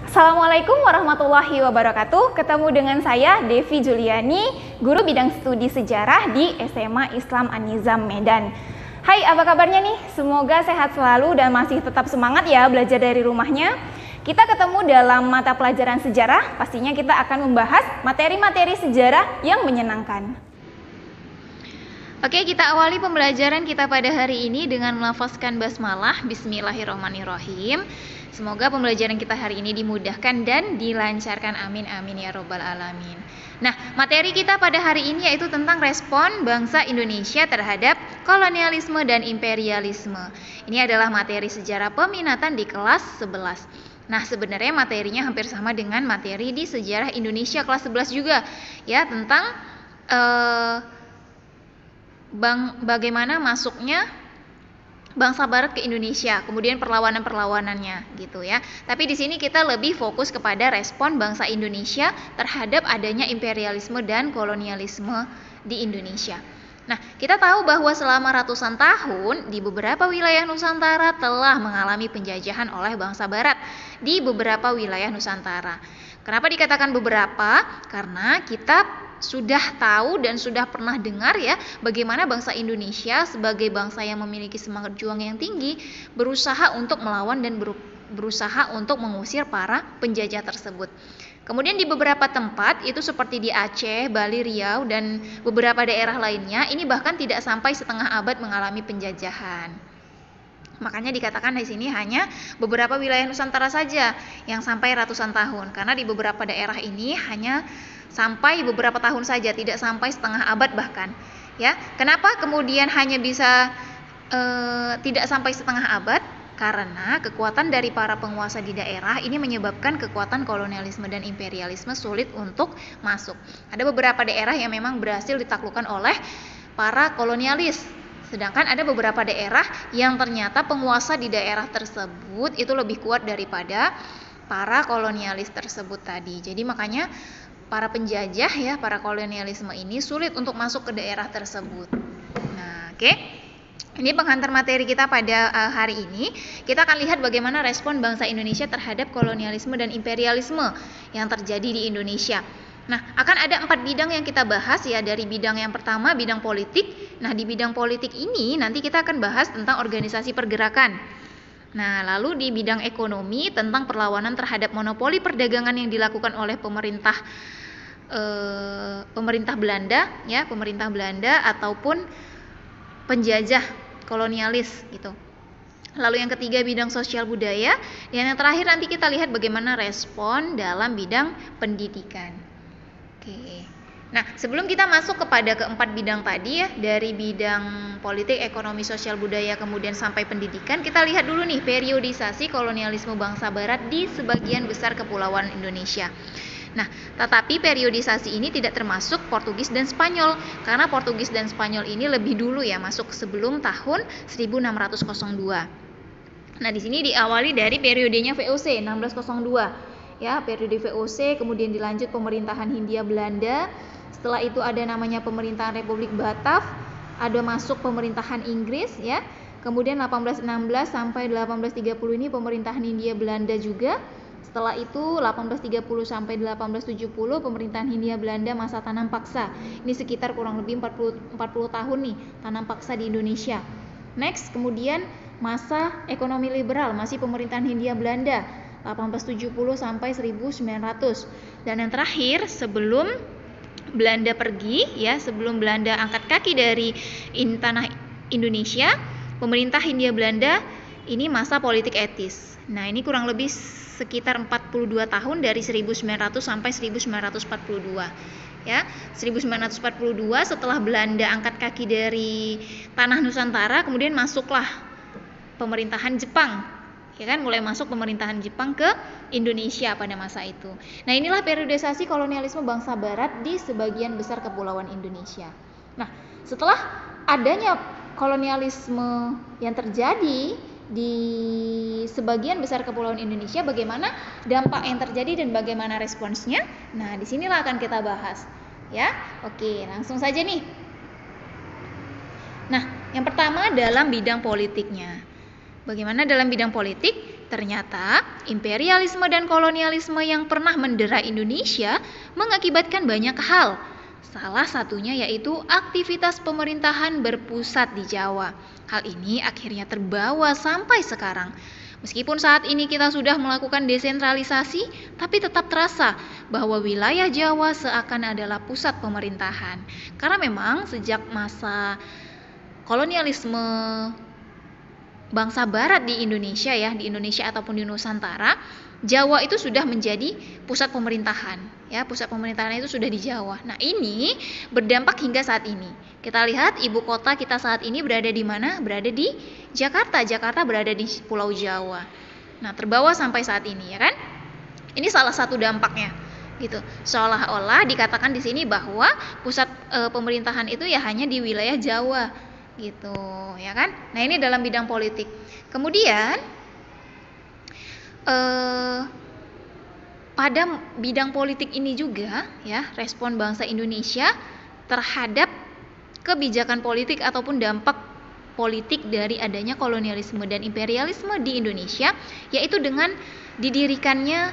Assalamualaikum warahmatullahi wabarakatuh. Ketemu dengan saya Devi Juliani, guru bidang studi sejarah di SMA Islam An-Nizam Medan. Hai, apa kabarnya nih? Semoga sehat selalu dan masih tetap semangat ya belajar dari rumahnya. Kita ketemu dalam mata pelajaran sejarah, pastinya kita akan membahas materi-materi sejarah yang menyenangkan. Oke, kita awali pembelajaran kita pada hari ini dengan melafazkan basmalah. Bismillahirrahmanirrahim. Semoga pembelajaran kita hari ini dimudahkan dan dilancarkan. Amin amin ya robbal alamin. Nah, materi kita pada hari ini yaitu tentang respon bangsa Indonesia terhadap kolonialisme dan imperialisme. Ini adalah materi sejarah peminatan di kelas 11. Nah, sebenarnya materinya hampir sama dengan materi di sejarah Indonesia kelas 11 juga, ya, tentang bagaimana masuknya bangsa Barat ke Indonesia, kemudian perlawanan-perlawanannya gitu ya. Tapi di sini kita lebih fokus kepada respon bangsa Indonesia terhadap adanya imperialisme dan kolonialisme di Indonesia. Nah, kita tahu bahwa selama ratusan tahun di beberapa wilayah Nusantara telah mengalami penjajahan oleh bangsa Barat di beberapa wilayah Nusantara. Kenapa dikatakan beberapa? Karena kita sudah tahu dan sudah pernah dengar ya bagaimana bangsa Indonesia sebagai bangsa yang memiliki semangat juang yang tinggi berusaha untuk melawan dan berusaha untuk mengusir para penjajah tersebut. Kemudian di beberapa tempat itu seperti di Aceh, Bali, Riau dan beberapa daerah lainnya ini bahkan tidak sampai setengah abad mengalami penjajahan. Makanya dikatakan di sini hanya beberapa wilayah Nusantara saja yang sampai ratusan tahun, karena di beberapa daerah ini hanya sampai beberapa tahun saja, tidak sampai setengah abad bahkan. Ya, kenapa kemudian hanya bisa tidak sampai setengah abad? Karena kekuatan dari para penguasa di daerah ini menyebabkan kekuatan kolonialisme dan imperialisme sulit untuk masuk. Ada beberapa daerah yang memang berhasil ditaklukkan oleh para kolonialis. Sedangkan ada beberapa daerah yang ternyata penguasa di daerah tersebut itu lebih kuat daripada para kolonialis tersebut tadi. Jadi makanya para penjajah ya, para kolonialisme ini sulit untuk masuk ke daerah tersebut. Nah, oke. Ini penghantar materi kita pada hari ini. Kita akan lihat bagaimana respon bangsa Indonesia terhadap kolonialisme dan imperialisme yang terjadi di Indonesia. Nah, akan ada 4 bidang yang kita bahas ya. Dari bidang yang pertama, bidang politik. Nah, di bidang politik ini nanti kita akan bahas tentang organisasi pergerakan. Nah, lalu di bidang ekonomi tentang perlawanan terhadap monopoli perdagangan yang dilakukan oleh pemerintah Belanda ya, pemerintah Belanda ataupun penjajah kolonialis gitu. Lalu yang ketiga bidang sosial budaya, dan yang terakhir nanti kita lihat bagaimana respon dalam bidang pendidikan. Oke. Nah, sebelum kita masuk kepada keempat bidang tadi ya, dari bidang politik, ekonomi, sosial budaya kemudian sampai pendidikan, kita lihat dulu nih periodisasi kolonialisme bangsa Barat di sebagian besar kepulauan Indonesia. Nah, tetapi periodisasi ini tidak termasuk Portugis dan Spanyol, karena Portugis dan Spanyol ini lebih dulu ya, masuk sebelum tahun 1602. Nah, di sini diawali dari periodenya VOC 1602. Ya, periode VOC, kemudian dilanjut pemerintahan Hindia Belanda. Setelah itu ada namanya pemerintahan Republik Batav, ada masuk pemerintahan Inggris ya. Kemudian 1816 sampai 1830 ini pemerintahan Hindia Belanda juga. Setelah itu 1830 sampai 1870 pemerintahan Hindia Belanda masa tanam paksa. Ini sekitar kurang lebih 40 tahun nih tanam paksa di Indonesia. Next, kemudian masa ekonomi liberal, masih pemerintahan Hindia Belanda 1870 sampai 1900. Dan yang terakhir sebelum Belanda pergi ya, sebelum Belanda angkat kaki dari tanah Indonesia, pemerintah Hindia Belanda ini masa politik etis. Nah, ini kurang lebih sekitar 42 tahun dari 1900 sampai 1942. Ya, 1942 setelah Belanda angkat kaki dari tanah Nusantara, kemudian masuklah pemerintahan Jepang. Ya kan, mulai masuk pemerintahan Jepang ke Indonesia pada masa itu. Nah, inilah periodisasi kolonialisme bangsa Barat di sebagian besar kepulauan Indonesia. Nah, setelah adanya kolonialisme yang terjadi di sebagian besar kepulauan Indonesia, bagaimana dampak yang terjadi dan bagaimana responsnya? Nah, disinilah akan kita bahas. Ya, oke, langsung saja nih. Nah, yang pertama dalam bidang politiknya. Bagaimana dalam bidang politik? ternyata imperialisme dan kolonialisme yang pernah mendera Indonesia mengakibatkan banyak hal. Salah satunya yaitu aktivitas pemerintahan berpusat di Jawa. Hal ini akhirnya terbawa sampai sekarang. Meskipun saat ini kita sudah melakukan desentralisasi, tapi tetap terasa bahwa wilayah Jawa seakan adalah pusat pemerintahan. Karena memang sejak masa kolonialisme bangsa barat di Indonesia ataupun di Nusantara, Jawa itu sudah menjadi pusat pemerintahan. Ya, pusat pemerintahan itu sudah di Jawa. Nah, ini berdampak hingga saat ini. Kita lihat ibu kota kita saat ini berada di mana? Berada di Jakarta. Jakarta berada di Pulau Jawa. Nah, terbawa sampai saat ini, ya kan? Ini salah satu dampaknya, gitu. Seolah-olah dikatakan di sini bahwa pusat pemerintahan itu ya hanya di wilayah Jawa, gitu, ya kan? Nah, ini dalam bidang politik. Kemudian pada bidang politik ini juga, ya, respon bangsa Indonesia terhadap kebijakan politik ataupun dampak politik dari adanya kolonialisme dan imperialisme di Indonesia, yaitu dengan didirikannya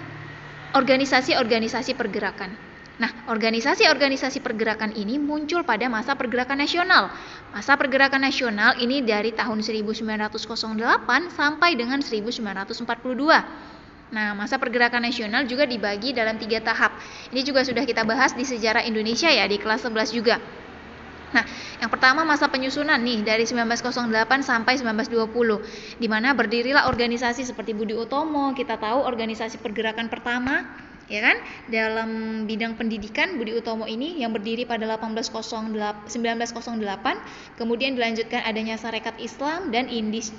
organisasi-organisasi pergerakan. Nah, organisasi-organisasi pergerakan ini muncul pada masa pergerakan nasional. Masa pergerakan nasional ini dari tahun 1908 sampai dengan 1942. Nah, masa pergerakan nasional juga dibagi dalam 3 tahap. Ini juga sudah kita bahas di sejarah Indonesia ya, di kelas 11 juga. Nah, yang pertama masa penyusunan nih dari 1908 sampai 1920, di mana berdirilah organisasi seperti Budi Utomo. Kita tahu organisasi pergerakan pertama, ya kan, dalam bidang pendidikan Budi Utomo ini yang berdiri pada 1908, kemudian dilanjutkan adanya Sarekat Islam dan Indis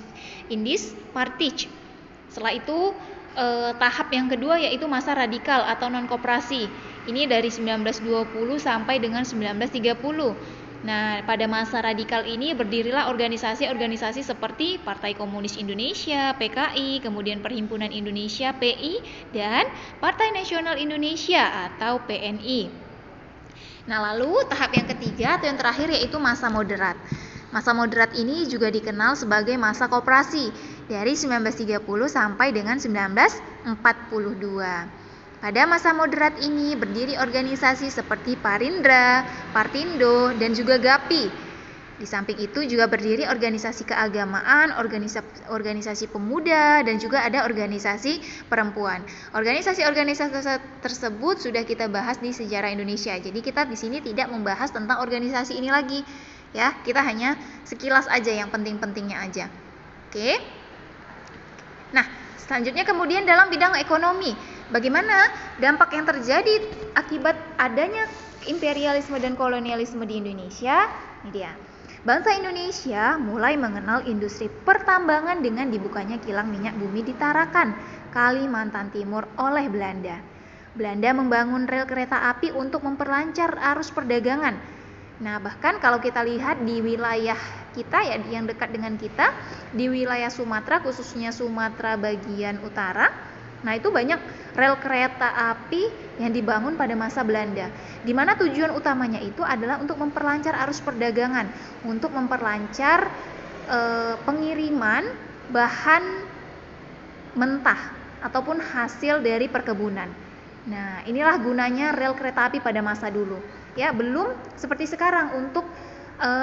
Partij. Setelah itu tahap yang kedua yaitu masa radikal atau non-koperasi. Ini dari 1920 sampai dengan 1930. Nah, pada masa radikal ini berdirilah organisasi-organisasi seperti Partai Komunis Indonesia, PKI, kemudian Perhimpunan Indonesia, PI, dan Partai Nasional Indonesia atau PNI. Nah, lalu tahap yang ketiga atau yang terakhir yaitu masa moderat. Masa moderat ini juga dikenal sebagai masa koperasi dari 1930 sampai dengan 1942. Pada masa moderat ini berdiri organisasi seperti Parindra, Partindo, dan juga GAPI. Di samping itu juga berdiri organisasi keagamaan, organisasi pemuda, dan juga ada organisasi perempuan. Organisasi-organisasi tersebut sudah kita bahas di sejarah Indonesia. Jadi kita di sini tidak membahas tentang organisasi ini lagi, ya. Kita hanya sekilas aja yang penting-pentingnya aja. Oke. Nah, selanjutnya kemudian dalam bidang ekonomi, bagaimana dampak yang terjadi akibat adanya imperialisme dan kolonialisme di Indonesia? Ini dia. Bangsa Indonesia mulai mengenal industri pertambangan dengan dibukanya kilang minyak bumi di Tarakan, Kalimantan Timur oleh Belanda. Belanda membangun rel kereta api untuk memperlancar arus perdagangan. Nah, bahkan kalau kita lihat di wilayah kita ya, yang dekat dengan kita, di wilayah Sumatera, khususnya Sumatera bagian utara, nah itu banyak rel kereta api yang dibangun pada masa Belanda, di mana tujuan utamanya itu adalah untuk memperlancar arus perdagangan, untuk memperlancar pengiriman bahan mentah ataupun hasil dari perkebunan. Nah, inilah gunanya rel kereta api pada masa dulu. Ya, belum seperti sekarang untuk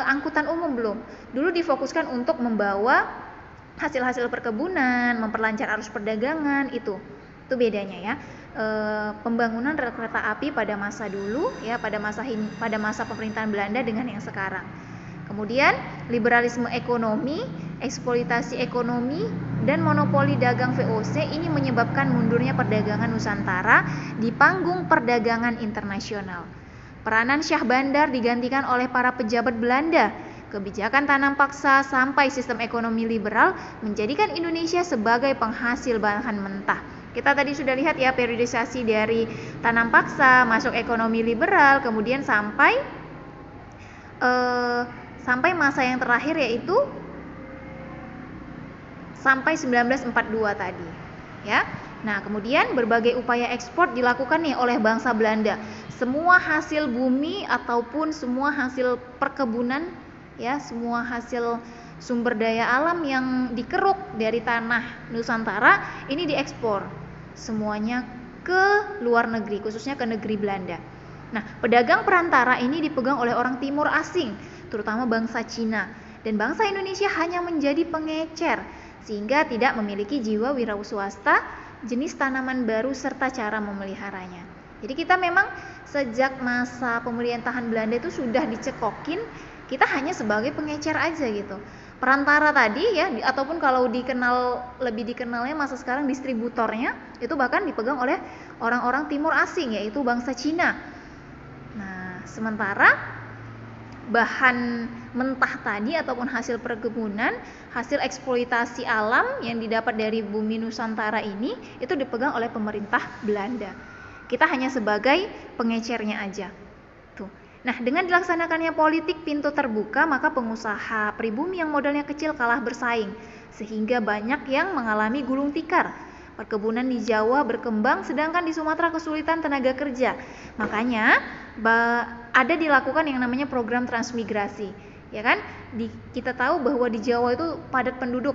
angkutan umum belum. Dulu difokuskan untuk membawa hasil-hasil perkebunan, memperlancar arus perdagangan itu bedanya ya. Pembangunan rel kereta api pada masa dulu ya, pada masa pemerintahan Belanda dengan yang sekarang. Kemudian liberalisme ekonomi, eksploitasi ekonomi, dan monopoli dagang VOC ini menyebabkan mundurnya perdagangan Nusantara di panggung perdagangan internasional. Peranan Syah Bandar digantikan oleh para pejabat Belanda. Kebijakan tanam paksa sampai sistem ekonomi liberal menjadikan Indonesia sebagai penghasil bahan mentah. Kita tadi sudah lihat ya periodisasi dari tanam paksa, masuk ekonomi liberal, kemudian sampai masa yang terakhir yaitu sampai 1942 tadi, ya. Nah, kemudian berbagai upaya ekspor dilakukan nih oleh bangsa Belanda. Semua hasil bumi ataupun semua hasil perkebunan, ya, semua hasil sumber daya alam yang dikeruk dari tanah Nusantara ini diekspor semuanya ke luar negeri, khususnya ke negeri Belanda. Nah, pedagang perantara ini dipegang oleh orang timur asing, terutama bangsa Cina, dan bangsa Indonesia hanya menjadi pengecer sehingga tidak memiliki jiwa wirausaha, jenis tanaman baru serta cara memeliharanya. Jadi kita memang sejak masa pemerintahan Belanda itu sudah dicekokin, kita hanya sebagai pengecer aja gitu. Perantara tadi ya, ataupun kalau lebih dikenalnya masa sekarang distributornya, itu bahkan dipegang oleh orang-orang timur asing, yaitu bangsa Cina. Nah, sementara bahan mentah tadi ataupun hasil perkebunan, hasil eksploitasi alam yang didapat dari bumi Nusantara ini, itu dipegang oleh pemerintah Belanda. Kita hanya sebagai pengecernya aja. Tuh. Nah, dengan dilaksanakannya politik pintu terbuka, maka pengusaha pribumi yang modalnya kecil kalah bersaing, sehingga banyak yang mengalami gulung tikar. Perkebunan di Jawa berkembang, sedangkan di Sumatera kesulitan tenaga kerja. Makanya ada dilakukan yang namanya program transmigrasi, ya kan? Kita tahu bahwa di Jawa itu padat penduduk,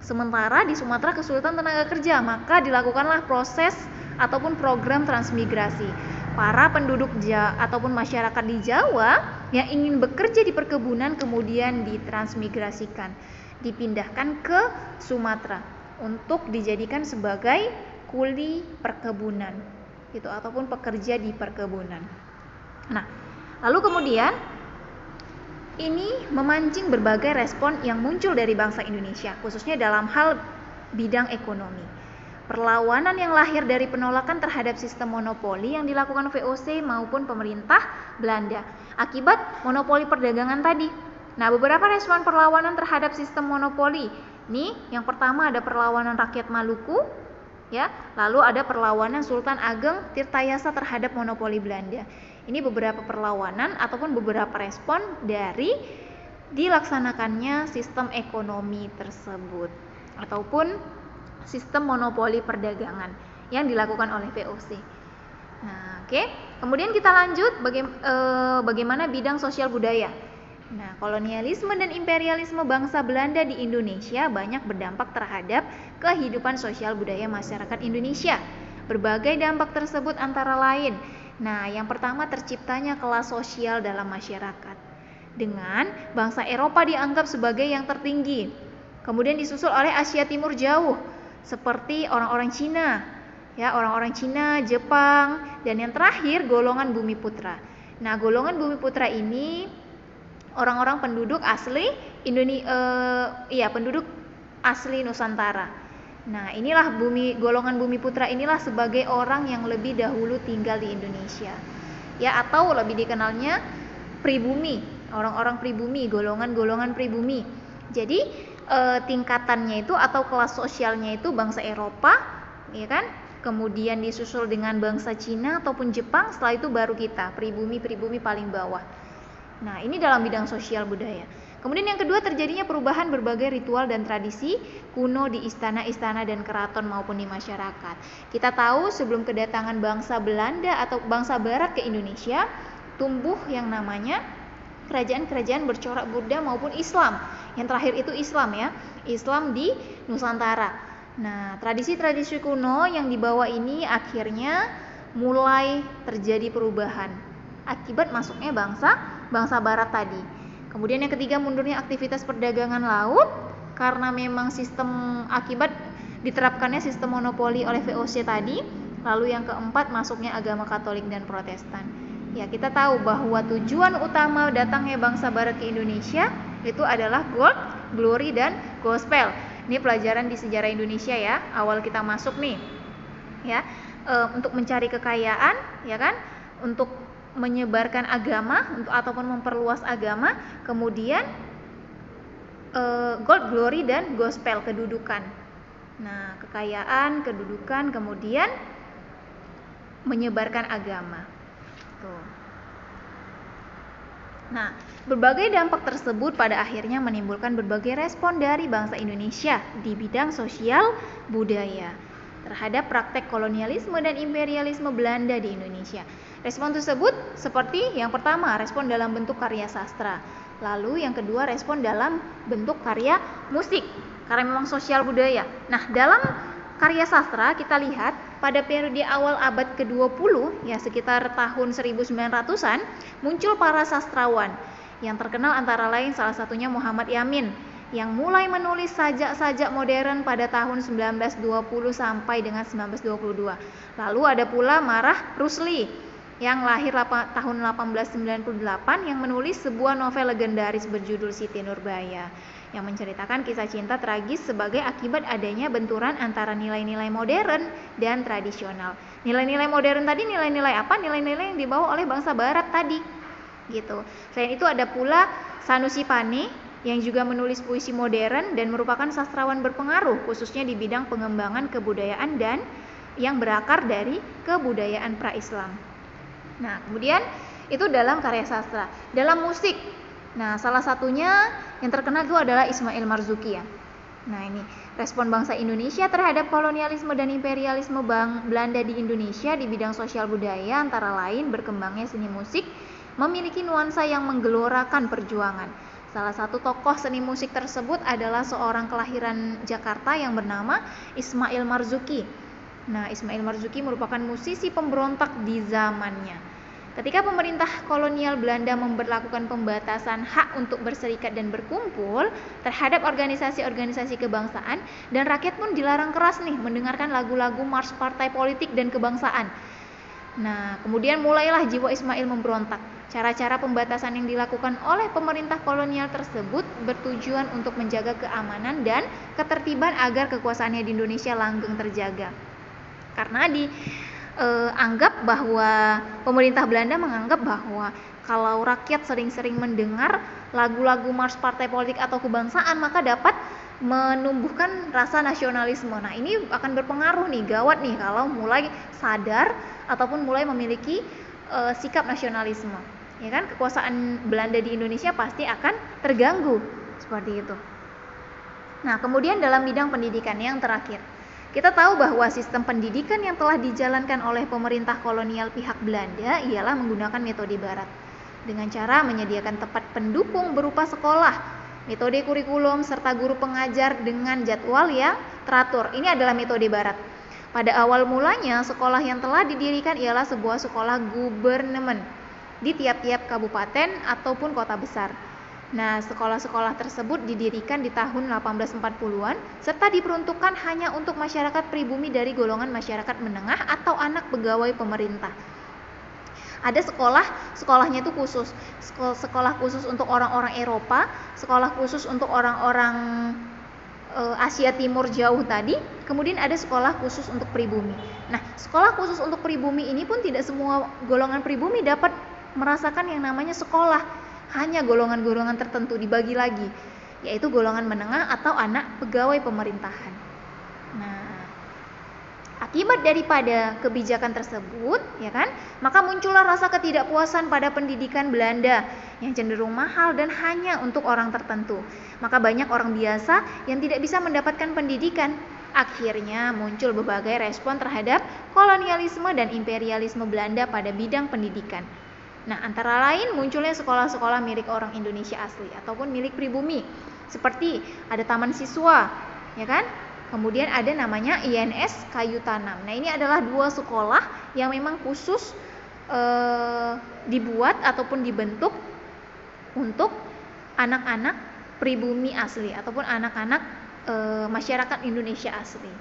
sementara di Sumatera kesulitan tenaga kerja, maka dilakukanlah proses ataupun program transmigrasi. Para penduduk ataupun masyarakat di Jawa yang ingin bekerja di perkebunan kemudian ditransmigrasikan, dipindahkan ke Sumatera untuk dijadikan sebagai kuli perkebunan gitu, ataupun pekerja di perkebunan. Nah, lalu kemudian ini memancing berbagai respon yang muncul dari bangsa Indonesia, khususnya dalam hal bidang ekonomi. Perlawanan yang lahir dari penolakan terhadap sistem monopoli yang dilakukan VOC maupun pemerintah Belanda akibat monopoli perdagangan tadi. Nah, beberapa respon perlawanan terhadap sistem monopoli. Nih, yang pertama ada perlawanan rakyat Maluku, ya. Lalu ada perlawanan Sultan Ageng Tirtayasa terhadap monopoli Belanda. Ini beberapa perlawanan ataupun beberapa respon dari dilaksanakannya sistem ekonomi tersebut ataupun sistem monopoli perdagangan yang dilakukan oleh VOC. Nah, oke. Kemudian kita lanjut bagaimana bidang sosial budaya. Nah, kolonialisme dan imperialisme bangsa Belanda di Indonesia banyak berdampak terhadap kehidupan sosial budaya masyarakat Indonesia. Berbagai dampak tersebut antara lain. Nah, yang pertama terciptanya kelas sosial dalam masyarakat. Dengan bangsa Eropa dianggap sebagai yang tertinggi. Kemudian disusul oleh Asia Timur jauh, seperti orang-orang Cina, ya, orang-orang Cina, Jepang, dan yang terakhir golongan bumi putra. Nah, golongan bumi putra ini orang-orang penduduk asli penduduk asli Nusantara. Nah, inilah golongan bumi putra inilah sebagai orang yang lebih dahulu tinggal di Indonesia. Ya, atau lebih dikenalnya pribumi, orang-orang pribumi, golongan-golongan pribumi. Jadi tingkatannya itu atau kelas sosialnya itu bangsa Eropa, ya kan? Kemudian disusul dengan bangsa Cina ataupun Jepang, setelah itu baru kita, pribumi paling bawah. Nah, ini dalam bidang sosial budaya. Kemudian yang kedua terjadinya perubahan berbagai ritual dan tradisi kuno di istana-istana dan keraton maupun di masyarakat. Kita tahu sebelum kedatangan bangsa Belanda atau bangsa Barat ke Indonesia, tumbuh yang namanya kerajaan-kerajaan bercorak Buddha maupun Islam. Yang terakhir itu Islam, ya, Islam di Nusantara. Nah, tradisi-tradisi kuno yang dibawa ini akhirnya mulai terjadi perubahan akibat masuknya bangsa Barat tadi. Kemudian yang ketiga mundurnya aktivitas perdagangan laut karena memang akibat diterapkannya sistem monopoli oleh VOC tadi. Lalu yang keempat masuknya agama Katolik dan Protestan. Ya, kita tahu bahwa tujuan utama datangnya bangsa Barat ke Indonesia itu adalah gold, glory, dan gospel. Ini pelajaran di sejarah Indonesia ya, awal kita masuk nih, ya, untuk mencari kekayaan, ya kan, untuk menyebarkan agama, ataupun memperluas agama, kemudian gold, glory, dan gospel, kedudukan. Nah, kekayaan, kedudukan, kemudian menyebarkan agama. Tuh. Nah, berbagai dampak tersebut pada akhirnya menimbulkan berbagai respon dari bangsa Indonesia di bidang sosial budaya terhadap praktek kolonialisme dan imperialisme Belanda di Indonesia. Respon tersebut seperti yang pertama, respon dalam bentuk karya sastra. Lalu yang kedua, respon dalam bentuk karya musik, karena memang sosial budaya. Nah, dalam karya sastra kita lihat pada periode awal abad ke-20, ya sekitar tahun 1900-an, muncul para sastrawan yang terkenal antara lain salah satunya Muhammad Yamin yang mulai menulis sajak-sajak modern pada tahun 1920 sampai dengan 1922. Lalu ada pula Marah Rusli yang lahir tahun 1898 yang menulis sebuah novel legendaris berjudul Siti Nurbaya yang menceritakan kisah cinta tragis sebagai akibat adanya benturan antara nilai-nilai modern dan tradisional. Nilai-nilai modern tadi nilai-nilai apa? Nilai-nilai yang dibawa oleh bangsa barat tadi. Gitu. Selain itu ada pula Sanusi Pane yang juga menulis puisi modern dan merupakan sastrawan berpengaruh khususnya di bidang pengembangan kebudayaan dan yang berakar dari kebudayaan pra-Islam. Nah, kemudian itu dalam karya sastra. Dalam musik, nah salah satunya yang terkenal itu adalah Ismail Marzuki ya. Nah ini respon bangsa Indonesia terhadap kolonialisme dan imperialisme Belanda di Indonesia di bidang sosial budaya antara lain berkembangnya seni musik memiliki nuansa yang menggelorakan perjuangan. Salah satu tokoh seni musik tersebut adalah seorang kelahiran Jakarta yang bernama Ismail Marzuki. Nah, Ismail Marzuki merupakan musisi pemberontak di zamannya. Ketika pemerintah kolonial Belanda memberlakukan pembatasan hak untuk berserikat dan berkumpul terhadap organisasi-organisasi kebangsaan, dan rakyat pun dilarang keras nih mendengarkan lagu-lagu mars partai politik dan kebangsaan. Nah, kemudian mulailah jiwa Ismail memberontak. Cara-cara pembatasan yang dilakukan oleh pemerintah kolonial tersebut bertujuan untuk menjaga keamanan dan ketertiban agar kekuasaannya di Indonesia langgeng terjaga. Karena dianggap bahwa pemerintah Belanda menganggap bahwa kalau rakyat sering-sering mendengar lagu-lagu mars partai politik atau kebangsaan maka dapat menumbuhkan rasa nasionalisme. Nah, ini akan berpengaruh nih, gawat nih kalau mulai sadar ataupun mulai memiliki sikap nasionalisme. Ya kan, kekuasaan Belanda di Indonesia pasti akan terganggu seperti itu. Nah, kemudian dalam bidang pendidikan yang terakhir, kita tahu bahwa sistem pendidikan yang telah dijalankan oleh pemerintah kolonial pihak Belanda ialah menggunakan metode barat dengan cara menyediakan tempat pendukung berupa sekolah, metode kurikulum, serta guru pengajar dengan jadwal yang teratur. Ini adalah metode barat. Pada awal mulanya, sekolah yang telah didirikan ialah sebuah sekolah gubernemen di tiap-tiap kabupaten ataupun kota besar. Nah, sekolah-sekolah tersebut didirikan di tahun 1840-an serta diperuntukkan hanya untuk masyarakat pribumi dari golongan masyarakat menengah atau anak pegawai pemerintah. Ada sekolahnya itu khusus, sekolah khusus untuk orang-orang Eropa, sekolah khusus untuk orang-orang Asia Timur jauh tadi, kemudian ada sekolah khusus untuk pribumi. Nah, sekolah khusus untuk pribumi ini pun tidak semua golongan pribumi dapat merasakan yang namanya sekolah. Hanya golongan-golongan tertentu dibagi lagi, yaitu golongan menengah atau anak pegawai pemerintahan. Nah, akibat daripada kebijakan tersebut, ya kan, maka muncullah rasa ketidakpuasan pada pendidikan Belanda yang cenderung mahal dan hanya untuk orang tertentu. Maka banyak orang biasa yang tidak bisa mendapatkan pendidikan. Akhirnya muncul berbagai respon terhadap kolonialisme dan imperialisme Belanda pada bidang pendidikan. Nah, antara lain munculnya sekolah-sekolah milik orang Indonesia asli ataupun milik pribumi. Seperti ada Taman Siswa, ya kan? Kemudian ada namanya INS Kayu Tanam. Nah, ini adalah dua sekolah yang memang khusus dibuat ataupun dibentuk untuk anak-anak pribumi asli ataupun anak-anak masyarakat Indonesia asli.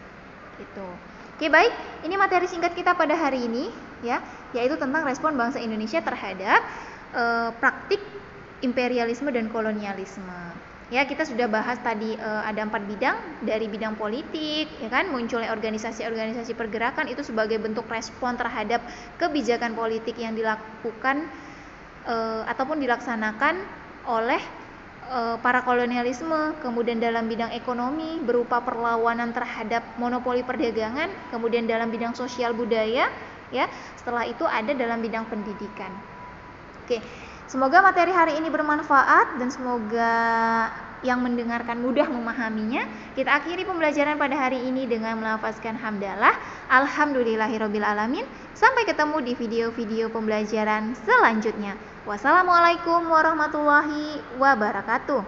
Gitu. Oke, baik, ini materi singkat kita pada hari ini ya, yaitu tentang respon bangsa Indonesia terhadap praktik imperialisme dan kolonialisme. Ya, kita sudah bahas tadi ada 4 bidang, dari bidang politik, ya kan, munculnya organisasi-organisasi pergerakan itu sebagai bentuk respon terhadap kebijakan politik yang dilakukan ataupun dilaksanakan oleh para kolonialisme. Kemudian dalam bidang ekonomi berupa perlawanan terhadap monopoli perdagangan, kemudian dalam bidang sosial budaya, ya. Setelah itu ada dalam bidang pendidikan. Oke, semoga materi hari ini bermanfaat dan semoga yang mendengarkan mudah memahaminya. Kita akhiri pembelajaran pada hari ini dengan melafazkan hamdalah. Alhamdulillahirabbil alamin. Sampai ketemu di video-video pembelajaran selanjutnya. Wassalamualaikum warahmatullahi wabarakatuh.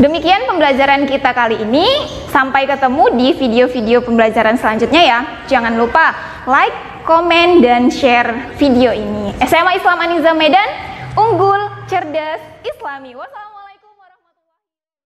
Demikian pembelajaran kita kali ini. Sampai ketemu di video-video pembelajaran selanjutnya ya. Jangan lupa like, komen, dan share video ini. SMA Islam An-Nizam Medan, unggul, cerdas, islami. Wassalamualaikum.